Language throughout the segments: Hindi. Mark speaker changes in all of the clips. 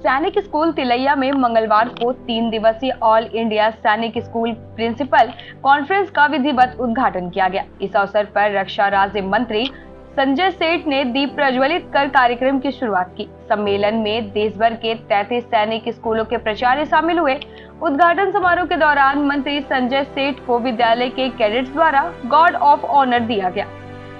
Speaker 1: सैनिक स्कूल तिलैया में मंगलवार को 3 दिवसीय ऑल इंडिया सैनिक स्कूल प्रिंसिपल कॉन्फ्रेंस का विधिवत उद्घाटन किया गया। इस अवसर पर रक्षा राज्य मंत्री संजय सेठ ने दीप प्रज्वलित कर कार्यक्रम की शुरुआत की। सम्मेलन में देश भर के 33 सैनिक स्कूलों के प्राचार्य शामिल हुए। उद्घाटन समारोह के दौरान मंत्री संजय सेठ को विद्यालय के कैडेट्स द्वारा गार्ड ऑफ ऑनर दिया गया।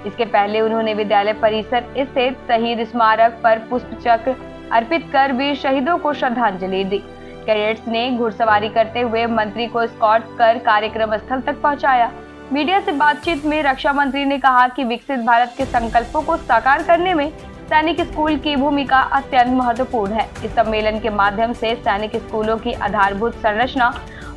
Speaker 1: इसके पहले उन्होंने विद्यालय परिसर स्थित शहीद स्मारक पर पुष्प चक्र अर्पित कर वीर शहीदों को श्रद्धांजलि दी। कैडेट्स ने घुड़सवारी करते हुए मंत्री को एस्कॉर्ट कर कार्यक्रम स्थल तक पहुंचाया। मीडिया से बातचीत में रक्षा मंत्री ने कहा कि विकसित भारत के संकल्पों को साकार करने में सैनिक स्कूल की भूमिका अत्यंत महत्वपूर्ण है। इस सम्मेलन के माध्यम से सैनिक स्कूलों की आधारभूत संरचना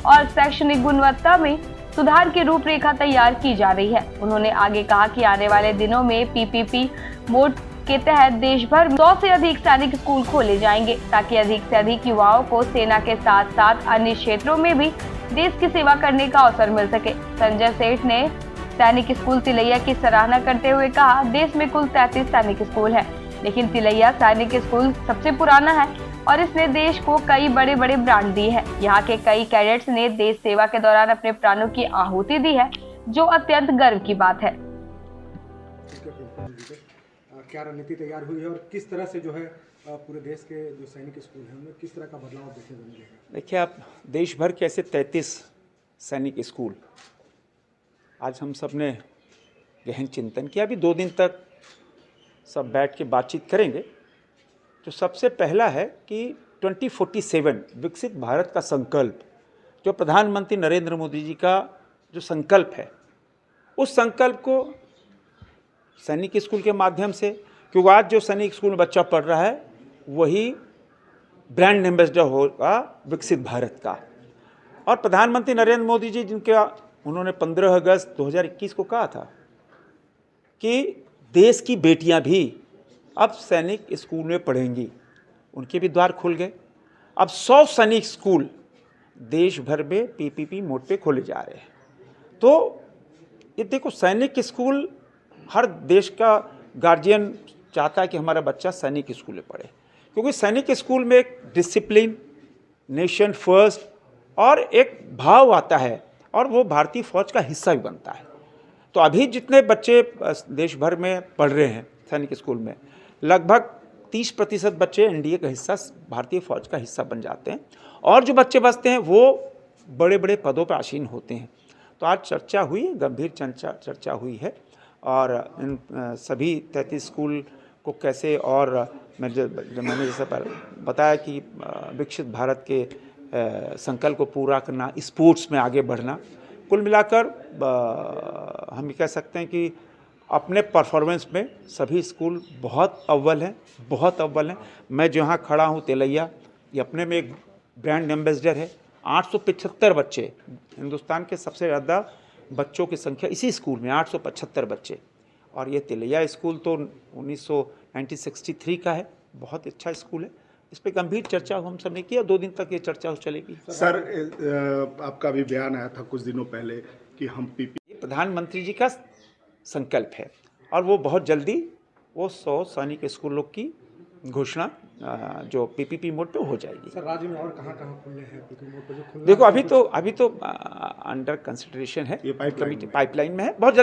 Speaker 1: और शैक्षणिक गुणवत्ता में सुधार की रूपरेखा तैयार की जा रही है। उन्होंने आगे कहा कि आने वाले दिनों में पीपीपी मोड के तहत देश भर में 100 से अधिक सैनिक स्कूल खोले जाएंगे, ताकि अधिक से अधिक युवाओं को सेना के साथ साथ अन्य क्षेत्रों में भी देश की सेवा करने का अवसर मिल सके। संजय सेठ ने सैनिक स्कूल तिलैया की सराहना करते हुए कहा, देश में कुल 33 सैनिक स्कूल है, लेकिन तिलैया सैनिक स्कूल सबसे पुराना है और इसने देश को कई बड़े बड़े ब्रांड दिए हैं। यहाँ के कई कैडेट्स ने देश सेवा के दौरान अपने प्राणों की आहुति दी है, जो अत्यंत गर्व की बात है।
Speaker 2: क्या रणनीति तैयार हुई है और किस तरह से जो है पूरे देश के जो सैनिक स्कूल हैं उनमें किस तरह का बदलाव देखने को मिलेगा?
Speaker 3: देखिए, आप देश भर के ऐसे 33 सैनिक स्कूल आज हम सब ने गहन चिंतन किया। अभी 2 दिन तक सब बैठ के बातचीत करेंगे। तो सबसे पहला है कि 2047 विकसित भारत का संकल्प, जो प्रधानमंत्री नरेंद्र मोदी जी का जो संकल्प है, उस संकल्प को सैनिक स्कूल के माध्यम से, क्योंकि आज जो सैनिक स्कूल में बच्चा पढ़ रहा है वही ब्रांड एम्बेसडर होगा विकसित भारत का। और प्रधानमंत्री नरेंद्र मोदी जी, जिनका उन्होंने 15 अगस्त 2021 को कहा था कि देश की बेटियां भी अब सैनिक स्कूल में पढ़ेंगी, उनके भी द्वार खुल गए। अब 100 सैनिक स्कूल देश भर में पीपीपी मोड पे खोले जा रहे हैं। तो ये देखो, सैनिक स्कूल, हर देश का गार्जियन चाहता है कि हमारा बच्चा सैनिक स्कूल में पढ़े, क्योंकि सैनिक स्कूल में एक डिसिप्लिन, नेशन फर्स्ट और एक भाव आता है और वो भारतीय फौज का हिस्सा भी बनता है। तो अभी जितने बच्चे देश भर में पढ़ रहे हैं सैनिक स्कूल में, लगभग 30% बच्चे एनडीए का हिस्सा, भारतीय फौज का हिस्सा बन जाते हैं, और जो बच्चे बचते हैं वो बड़े बड़े पदों पर आसीन होते हैं। तो आज चर्चा हुई, गंभीर चर्चा हुई है, और इन सभी 33 स्कूल को कैसे, और मैंने जैसा बताया कि विकसित भारत के संकल्प को पूरा करना, स्पोर्ट्स में आगे बढ़ना, कुल मिलाकर हम ये कह सकते हैं कि अपने परफॉर्मेंस में सभी स्कूल बहुत अव्वल हैं, बहुत अव्वल हैं। मैं जहाँ खड़ा हूँ तिलैया, ये अपने में एक ब्रांड एम्बेसडर है। 875 बच्चे, हिंदुस्तान के सबसे ज़्यादा बच्चों की संख्या इसी स्कूल में, 875 बच्चे। और ये तिलैया स्कूल तो 1963 का है, बहुत अच्छा स्कूल है। इस पे गंभीर चर्चा हम सब ने किया, 2 दिन तक ये चर्चा चलेगी।
Speaker 4: सर, आपका भी बयान आया था कुछ दिनों पहले कि हम पीपी,
Speaker 3: प्रधानमंत्री जी का संकल्प है और वो बहुत जल्दी वो 100 सैनिक स्कूलों की घोषणा जो पीपीपी मोड पे हो जाएगी।
Speaker 2: सर, राज्य में और कहाँ खुलने हैं पीपीपी मोड पे जो खुलना?
Speaker 3: देखो, अभी तो अंडर कंसिडरेशन है,
Speaker 4: ये
Speaker 3: पाइपलाइन में है। बहुत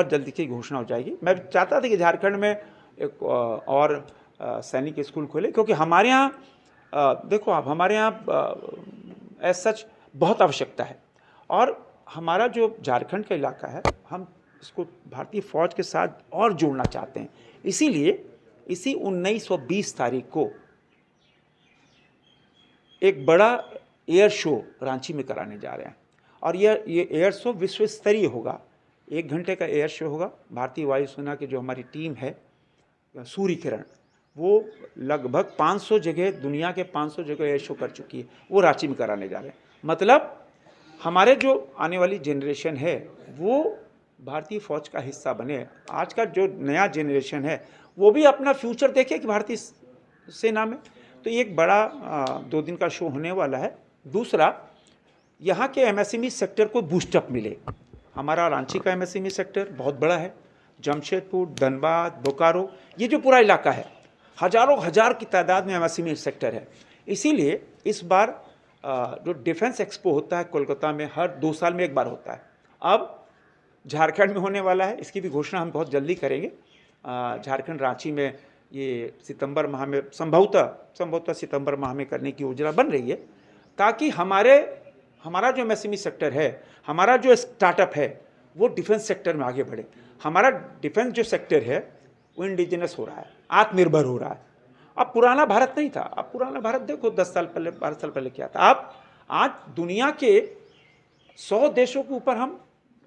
Speaker 3: जल्दी की घोषणा हो जाएगी। मैं चाहता था कि झारखंड में एक और सैनिक स्कूल खोले, क्योंकि हमारे यहाँ देखो, आप हमारे यहाँ एज सच बहुत आवश्यकता है, और हमारा जो झारखंड का इलाका है, हम इसको भारतीय फौज के साथ और जोड़ना चाहते हैं। इसीलिए इसी 19 और 20 तारीख को एक बड़ा एयर शो रांची में कराने जा रहे हैं, और ये एयर शो विश्व स्तरीय होगा। 1 घंटे का एयर शो होगा। भारतीय वायुसेना की जो हमारी टीम है, सूर्य किरण, वो लगभग 500 जगह, दुनिया के 500 जगह एयर शो कर चुकी है, वो रांची में कराने जा रहे हैं। मतलब हमारे जो आने वाली जनरेशन है वो भारतीय फौज का हिस्सा बने। आज का जो नया जनरेशन है वो भी अपना फ्यूचर देखे कि भारतीय सेना में। तो ये एक बड़ा 2 दिन का शो होने वाला है। दूसरा, यहाँ के एमएसएमई सेक्टर को बूस्टअप मिले। हमारा रांची का एमएसएमई सेक्टर बहुत बड़ा है, जमशेदपुर, धनबाद, बोकारो, ये जो पूरा इलाका है, हजारों हजार की तादाद में एमएसएमई सेक्टर है। इसीलिए इस बार जो डिफेंस एक्सपो होता है कोलकाता में, हर 2 साल में एक बार होता है। अब झारखंड में होने वाला है, इसकी भी घोषणा हम बहुत जल्दी करेंगे। झारखंड रांची में ये सितंबर माह में संभवतः सितंबर माह में करने की योजना बन रही है, ताकि हमारा जो एमएसएमई सेक्टर है, हमारा जो स्टार्टअप है, वो डिफेंस सेक्टर में आगे बढ़े। हमारा डिफेंस जो सेक्टर है वो इंडिजिनस हो रहा है, आत्मनिर्भर हो रहा है। अब पुराना भारत नहीं था। अब पुराना भारत देखो 10 साल पहले 12 साल पहले क्या था। अब आज दुनिया के 100 देशों के ऊपर हम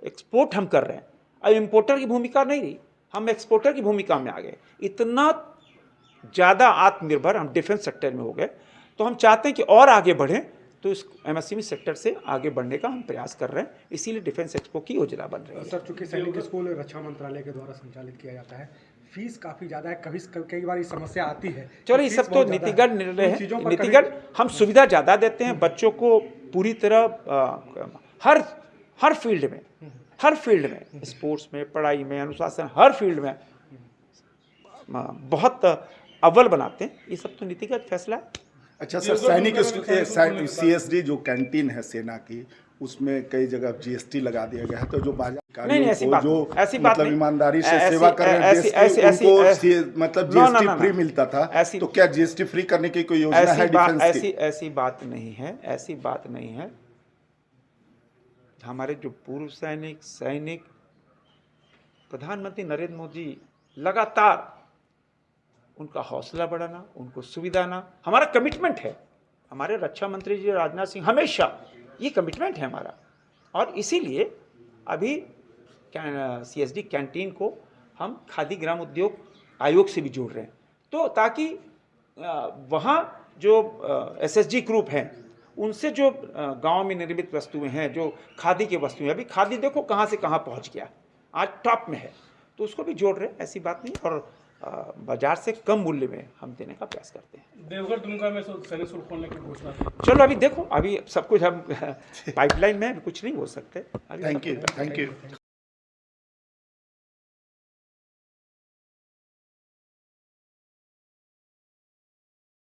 Speaker 3: एक्सपोर्ट हम कर रहे हैं। अब इम्पोर्टर की भूमिका नहीं रही, हम एक्सपोर्टर की भूमिका में आ गए। इतना ज़्यादा आत्मनिर्भर हम डिफेंस सेक्टर में हो गए। तो हम चाहते हैं कि और आगे बढ़ें, तो इस एमएसएमई सेक्टर से आगे बढ़ने का हम प्रयास कर रहे हैं। इसीलिए डिफेंस एक्सपो की योजना बन रही है।
Speaker 2: सर, चूंकि सैनिक स्कूल रक्षा मंत्रालय के द्वारा संचालित किया जाता है, फीस काफ़ी ज़्यादा है, कई बार ये समस्या आती है।
Speaker 3: चलो ये सब तो नीतिगत निर्णय है, नीतिगत हम सुविधा ज़्यादा देते हैं बच्चों को पूरी तरह हर फील्ड में स्पोर्ट्स में, पढ़ाई में, अनुशासन, हर फील्ड में बहुत अव्वल बनाते हैं। ये सब तो नीतिगत फैसला है।
Speaker 4: अच्छा सर, सैनिक स्कूल सीएसडी जो कैंटीन है सेना की, उसमें कई जगह जीएसटी लगा दिया गया है। तो जो बाजार
Speaker 3: नहीं, ऐसी बात
Speaker 4: जो
Speaker 3: मतलब
Speaker 4: ईमानदारी से सेवा कर रहे हैं, उनको मतलब जीएसटी फ्री मिलता था, तो क्या जीएसटी फ्री करने की कोई योजना है डिफेंस की?
Speaker 3: ऐसी बात नहीं है, ऐसी बात नहीं है। हमारे जो पूर्व सैनिक प्रधानमंत्री नरेंद्र मोदी लगातार उनका हौसला बढ़ाना, उनको सुविधा ना, हमारा कमिटमेंट है। हमारे रक्षा मंत्री जी राजनाथ सिंह हमेशा ये कमिटमेंट है हमारा। और इसीलिए अभी सीएसडी कैंटीन को हम खादी ग्राम उद्योग आयोग से भी जोड़ रहे हैं, तो ताकि वहाँ जो एसएसजी ग्रुप हैं, उनसे जो गांव में निर्मित वस्तुएं हैं, जो खादी की वस्तुएं, अभी खादी देखो कहाँ से कहाँ पहुँच गया, आज टॉप में है, तो उसको भी जोड़ रहे हैं। ऐसी बात नहीं। और बाजार से कम मूल्य में हम देने का प्रयास करते हैं।
Speaker 5: देवघर दुमका में सैनिक स्कूल खोलने की घोषणा।
Speaker 3: चलो अभी देखो, अभी सब कुछ हम पाइपलाइन में, कुछ नहीं हो सकते।
Speaker 4: Thank you.